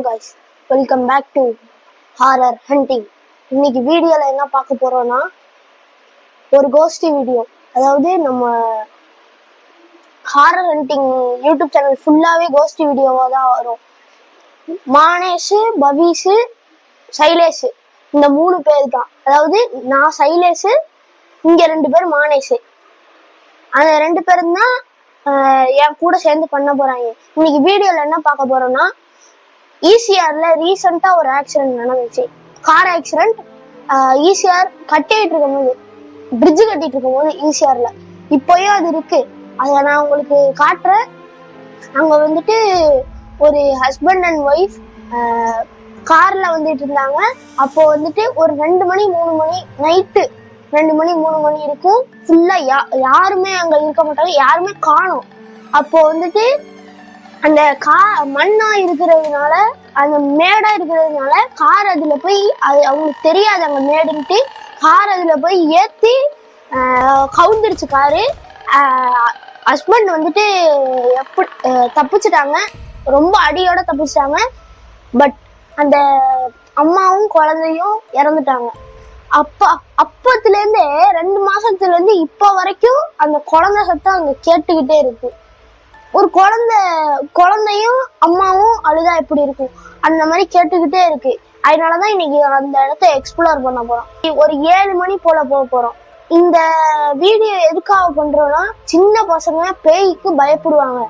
guys, welcome back to Horror Hunting. இன்னைக்கு வீடியோல என்ன பார்க்க போறோம்னா ஒரு கோஸ்டி வீடியோ. அதாவது நம்ம ஹாரர் ஹண்டிங் யூடியூப் சேனல் ஃபுல்லாவே கோஸ்டி வீடியோவா தான் வரும். மானேஷ், பவிஷ், சைலேஷ் இந்த 3 பேர் தான். அதாவது நான் சைலேஷ், இங்க 2 பேர் மானேஷ். அந்த 2 பேரும் தான் என் கூட சேர்ந்து பண்ண போறாங்க. இன்னைக்கு வீடியோல என்ன பார்க்க போறோம்னா, ஈசிஆர்ல ரீசெண்டா ஒரு ஆக்சிடென்ட் நடந்துச்சு. Car accident. ஈசிஆர் கட்டிட்டு இருக்கும் போது, பிரிட்ஜ் கட்டிட்டு இருக்கும் போது ஈசிஆர்ல இப்பயும் அது இருக்கு. அதை நான் உங்களுக்கு காட்டுறேன். அங்க வந்துட்டு ஒரு ஹஸ்பண்ட் அண்ட் ஒய்ஃப் கார்ல வந்துட்டு இருந்தாங்க. அப்போ வந்துட்டு ஒரு 2 மணி 3 மணி நைட்டு 2 மணி 3 மணி இருக்கும். ஃபுல்லா யாருமே அங்க இருக்க மாட்டாங்க, யாருமே காணோம். அப்போ வந்துட்டு அந்த மண்ணா இருக்கிறதுனால, அந்த மேடா இருக்கிறதுனால கார் அதுல போய், அது அவங்களுக்கு தெரியாது அங்க மேடுன்ட்டு, கார் அதுல போய் ஏத்தி கவுந்துருச்சு காரு. ஹஸ்பண்ட் வந்துட்டு தப்பிச்சிட்டாங்க, ரொம்ப அடியோட தப்பிச்சிட்டாங்க. பட் அந்த அம்மாவும் குழந்தையும் இறந்துட்டாங்க. அப்பத்துல இருந்தே 2 மாசத்துல இருந்து இப்ப வரைக்கும் அந்த குழந்தை சத்தம் அங்க கேட்டுக்கிட்டே இருக்கு. ஒரு குழந்தையும் அம்மாவும் அழுதா எப்படி இருக்கும், அந்த மாதிரி கேட்டுக்கிட்டே இருக்கு. அதனாலதான் இன்னைக்கு அந்த இடத்த எக்ஸ்ப்ளோர் பண்ண போறோம். ஒரு 7 மணி போல போறோம். இந்த வீடியோ எதுக்காக பண்றோம்னா, சின்ன பசங்க பேய்க்கு பயப்படுவாங்க,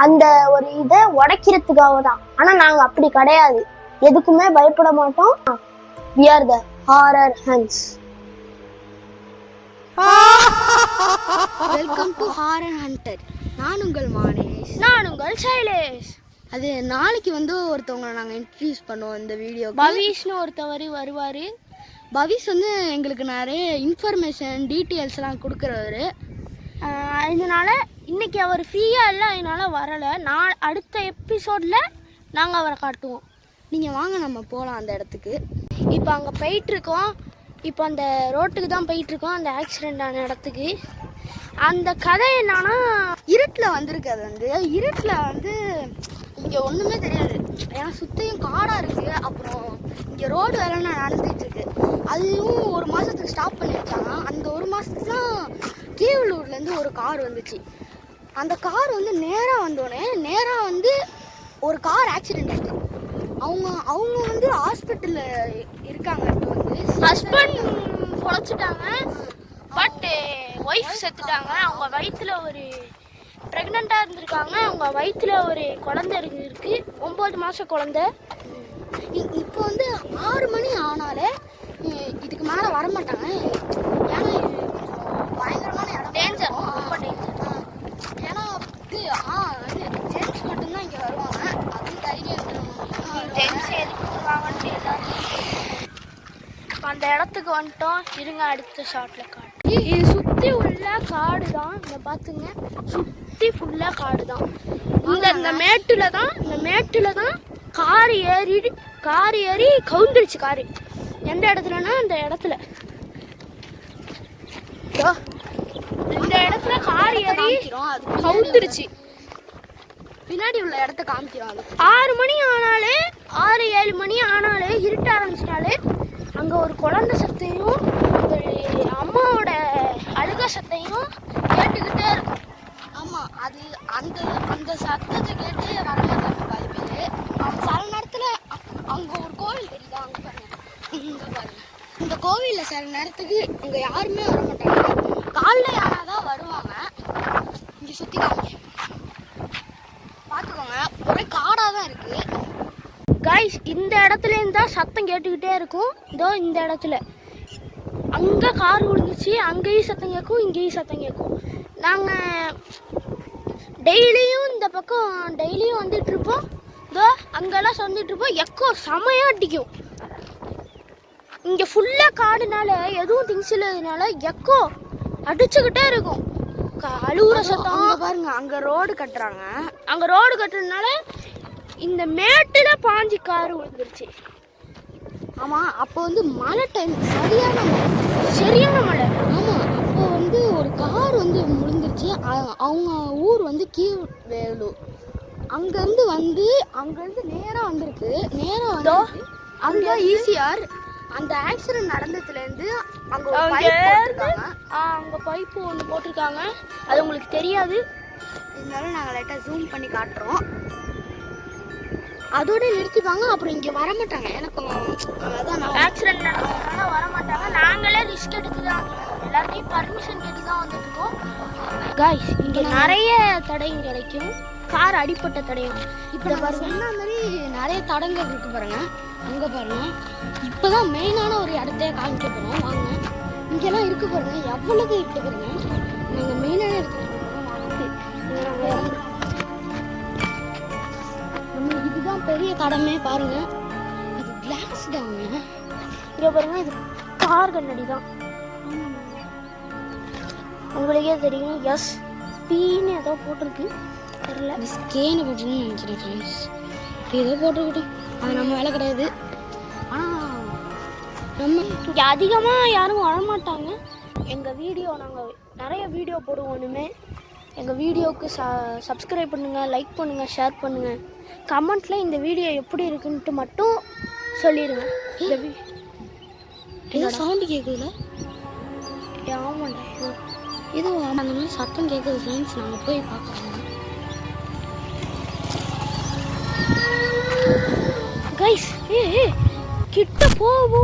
அந்த ஒரு இதை உடைக்கிறதுக்காக தான். ஆனா நாங்க அப்படி கிடையாது, எதுக்குமே பயப்பட மாட்டோம். We are the horror hunts. Welcome to horror hunter. நான் உங்கள் மானேஷ். நான் உங்கள் சைலேஷ். அது நாளைக்கு ஒருத்தவங்களை நாங்கள் இன்ட்ரடியூஸ் பண்ணுவோம் இந்த வீடியோ. பவிஷ்னு ஒருத்தவர் வருவார். பவிஷ் எங்களுக்கு நிறைய இன்ஃபர்மேஷன் டீட்டெயில்ஸ்லாம் கொடுக்குறவர். இதனால இன்னைக்கு அவர் ஃப்ரீயாக இல்லை, அதனால வரலை. அடுத்த எபிசோடில் நாங்கள் அவரை காட்டுவோம். நீங்கள் வாங்க நம்ம போகலாம் அந்த இடத்துக்கு. இப்போ அங்கே போயிட்டுருக்கோம். இப்போ அந்த ரோட்டுக்கு தான் போயிட்டுருக்கோம், அந்த ஆக்சிடெண்ட் ஆன இடத்துக்கு. அந்த கதை என்னன்னா, இருட்டில் வந்திருக்கு. அது இருட்டில் இங்கே ஒன்றுமே தெரியாது, ஏன்னா சுற்றியும் காடாக இருக்குது. அப்புறம் இங்கே ரோடு வேலை நடந்துகிட்டு இருக்கு. அதுவும் 1 மாதத்துக்கு ஸ்டாப் பண்ணி வச்சாங்க. அந்த 1 மாதத்துக்கு தான் கீவலூர்லேருந்து ஒரு கார் வந்துச்சு. அந்த கார் நேராக வந்தோடனே ஒரு கார் ஆக்சிடென்ட் ஆகிட்டு அவங்க ஹாஸ்பிட்டலில் இருக்காங்க. இப்போ ஹஸ்பண்ட் பொழைச்சிட்டாங்க, பட் ஒய்ஃப் செத்துட்டாங்க. அவங்க வயிற்றுல ஒரு ப்ரெக்னெண்ட்டாக இருந்திருக்காங்க. அவங்க வயிற்றுல ஒரு குழந்தை இருக்கு, 9 மாத குழந்தை. இப்போ 6 மணி ஆனாலே இதுக்கு மேலே வரமாட்டாங்க. ஏன்னா இது கொஞ்சம் பயங்கரமான இடம், டேஞ்சர், ரொம்ப டேஞ்சர். ஏன்னா அது ஜென்ஸ் மட்டும்தான் இங்கே வருவாங்க. அது தைரியம் ஜென்ஸ் எதுக்கு வருவாங்கன்ட்டு எல்லாரும். அந்த இடத்துக்கு வந்துட்டோம். இருங்க, அடுத்த ஷார்ட்ல காட்டு. இது சுற்றி உள்ள காடு தான். இதை பார்த்துங்க, சுற்றி ஃபுல்லாக காடு தான். இந்த மேட்டில் தான் கார் ஏறி கவுந்துருச்சு காரு. எந்த இடத்துலனா, அந்த இடத்துல இந்த இடத்துல கார் ஏறி கவுந்துருச்சு. பின்னாடி உள்ள இடத்த காமிக்கிறோம். 6 மணி ஆனாலே, 6-7 மணி ஆனாலே, இருட்ட ஆரம்பிச்சிட்டாலே அங்கே ஒரு குழந்தை சத்தையும் ஒரு அம்மாவோட அழுக சத்தையும் கேட்டுக்கிட்டே இருக்கும். ஆமாம், அது அந்த சத்தத்தை கேட்டு வரமாட்டாங்க பாதி பேர். சில நேரத்தில் அங்கே ஒரு கோவில் தெரியுதா, அங்கே பாருங்க, இங்கே பாருங்க. இந்த கோவிலில் சில நேரத்துக்கு அங்கே யாருமே வரமாட்டாங்க. காலைல யாராவது தான் வருவாங்க. இங்கே சுற்றி காமிக்க பார்த்துக்கோங்க, ஒரே காடாக தான் இருக்குது. கைஸ், இந்த இடத்துலேருந்து தான் சத்தம் கேட்டுக்கிட்டே இருக்கும். இதோ இந்த இடத்துல அங்கே கார் விழுந்துச்சு, அங்கேயும் சத்தம் கேட்கும், இங்கேயும் சத்தம் கேட்கும். நாங்கள் டெய்லியும் இந்த பக்கம் வந்துட்டுருப்போம். இதோ அங்கெல்லாம் வந்துட்டுருப்போம். எக்கோ செமையாக அடிக்கும். இங்கே ஃபுல்லாக காடுனால, எதுவும் திங்ஸ் இல்லாததுனால எக்கோ அடிச்சுக்கிட்டே இருக்கும். அழுகுற சத்தம் பாருங்க. அங்கே ரோடு கட்டுறாங்க. அங்கே ரோடு கட்டுறதுனால இந்த மேட்டில் பாஞ்சி கார் விழுந்துருச்சு. ஆமாம், அப்போ மழை டைம், சரியான மழை. ஆமாம், அப்போ ஒரு கார் விழுந்துருச்சு. அவங்க ஊர் கீழ்வேலூர். அங்கேருந்து வந்து அங்கேருந்து நேராக வந்திருக்கு. நேராக வந்து அங்கே ஈசிஆர் அந்த ஆக்சிடென்ட் நடந்ததுலேருந்து அங்கே ஒரு பைப் போட்டிருக்காங்க. அங்கே பைப்பு ஒன்று போட்டிருக்காங்க. அது உங்களுக்கு தெரியாது, இருந்தாலும் நாங்கள் லைட்டாக ஜூம் பண்ணி காட்டுறோம். அதோட நிறுத்திப்பாங்க, அப்புறம் இங்கே வரமாட்டாங்க. எனக்கு அதான் ஆக்சிடென்ட் நடந்ததுனால வரமாட்டாங்க. நாங்களே ரிஸ்க் எடுத்து தான் எல்லாத்தையும் பர்மிஷன் கேட்டு தான் வந்துட்டுருக்கோம். காய்ஸ் இங்கே நிறைய தடயம் கிடைக்கும், கார் அடிப்பட்ட தடயம். இப்போ நான் சொன்ன மாதிரி நிறைய தடங்கள் இருக்கு பாருங்க. அங்கே பாருங்க, இப்போ தான் மெயினான ஒரு இடத்தையே காமிக்க போகிறோம். வாங்க, இங்கெல்லாம் இருக்கு பாருங்க, எவ்வளவு இருக்கு பாருங்க. நாங்கள் மெயினான இடத்துக்கு போகிறோம். நம்ம இதுதான் பெரிய தடமே பாருங்க. இது கிளாஸ் தாங்க. இங்கே பாருங்க, இது கார் கண்ணாடி தான். உங்களுக்கே தெரியும், எஸ் பின்னு ஏதோ போட்டிருக்கு, தெரியல. ஸ்கேனு போட்டுன்னு நினைக்கிறேன் ஃப்ரெண்ட்ஸ். ஏதோ போட்டுக்கிட்டோம், அது நம்ம வேலை கிடையாது. ஆனால் நம்ம இங்கே அதிகமாக யாரும் வரமாட்டாங்க. எங்கள் வீடியோ நாங்கள் நிறைய வீடியோ போடுவோம். ஒன்றுமே எங்கள் வீடியோவுக்கு சப்ஸ்கிரைப் பண்ணுங்கள், லைக் பண்ணுங்கள், ஷேர் பண்ணுங்கள். கமெண்ட்டில் இந்த வீடியோ எப்படி இருக்குன்ட்டு மட்டும் சொல்லிடுங்க. ஏதோ சவுண்டு கேட்குதுல? ஆமாண்டா, இது அந்த மாதிரி சத்தம் கேட்குது ஃப்ரெண்ட்ஸ். நாங்கள் போய் பார்க்கலாம். கைஸ் கிட்ட போக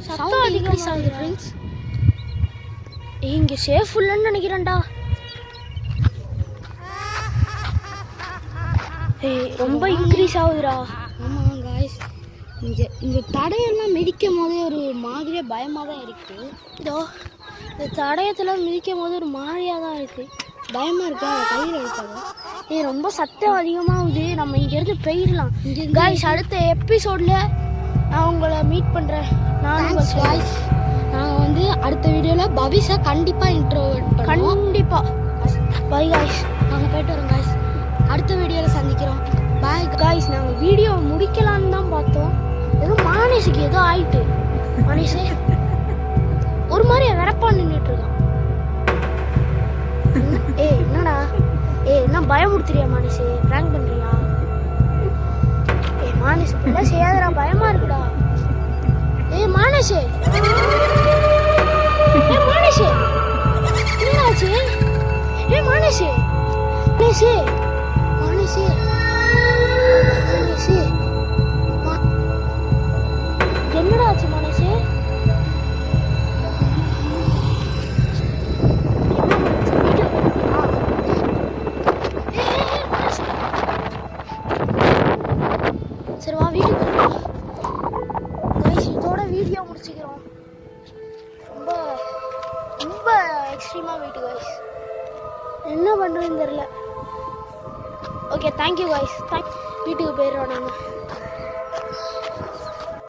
சத்தம் அதிகம் ஆகுது ஃப்ரெண்ட்ஸ். இங்கே சேஃப் இல்லைன்னு நினைக்கிறேன்டா. ரொம்ப இன்க்ரீஸ் ஆகுதுடா. ஆமாம் காய்ஸ், இந்த தடையெல்லாம் மிதிக்கும் போதே ஒரு மாதிரியாக பயமாக தான் இருக்குது. இதோ இந்த தடயத்தில் மிதிக்கும் போது ஒரு மாதிரியாக தான் இருக்குது, பயமாக இருக்கு. அதை கையில் எடுக்காது. ரொம்ப சத்தம் அதிகமாகுது. நம்ம இங்கேருந்து போயிடலாம் காய்ஸ். அடுத்த எபிசோடில் நான் உங்களை மீட் பண்ணுறேன். நானும் காய்ஸ், நாங்கள் வந்து அடுத்த வீடியோவில் பவிஷா கண்டிப்பாக இன்ட்ரோவர்ட் பண்ணுவோம். கண்டிப்பாக. பை காய்ஸ், நாங்கள் போய்ட்டு வரோம் காய்ஸ். அடுத்த வீடியோவில் சந்திக்கிறோம். Bye guys. நாங்கள் வீடியோ முடிக்கலான்னு தான் பார்த்தோம். ஏதோ மானேஷுக்கு ஏதோ ஆயிட்டு. மானேஷே ஒரு மாதிரி வெறப்பா நின்றுட்டு இருக்கான். என்னடா என்ன பயமுறுத்துறியா மானேஷே? பிராங்க் பண்ணுறியா? மானேஷ் இப்படிலாம் செய்யாதடா, பயமா இருக்குடா. மானேஷே மானேஷே என்னாச்சு? மானேஷே மானேஷே மானேஷே மானேஷே என்னடா ஆச்சு மானேஷே? சரி வா வீட்டுக்கு கைஸ். இதோட வீடியோ முடிச்சுக்கிறோம். ரொம்ப ரொம்ப எக்ஸ்ட்ரீமாக வெயிட் கைஸ், என்ன பண்ணுறதுன்னு தெரில. Okay, thank you guys. வீட்டுக்கு போயிடுறோம் நாங்கள்.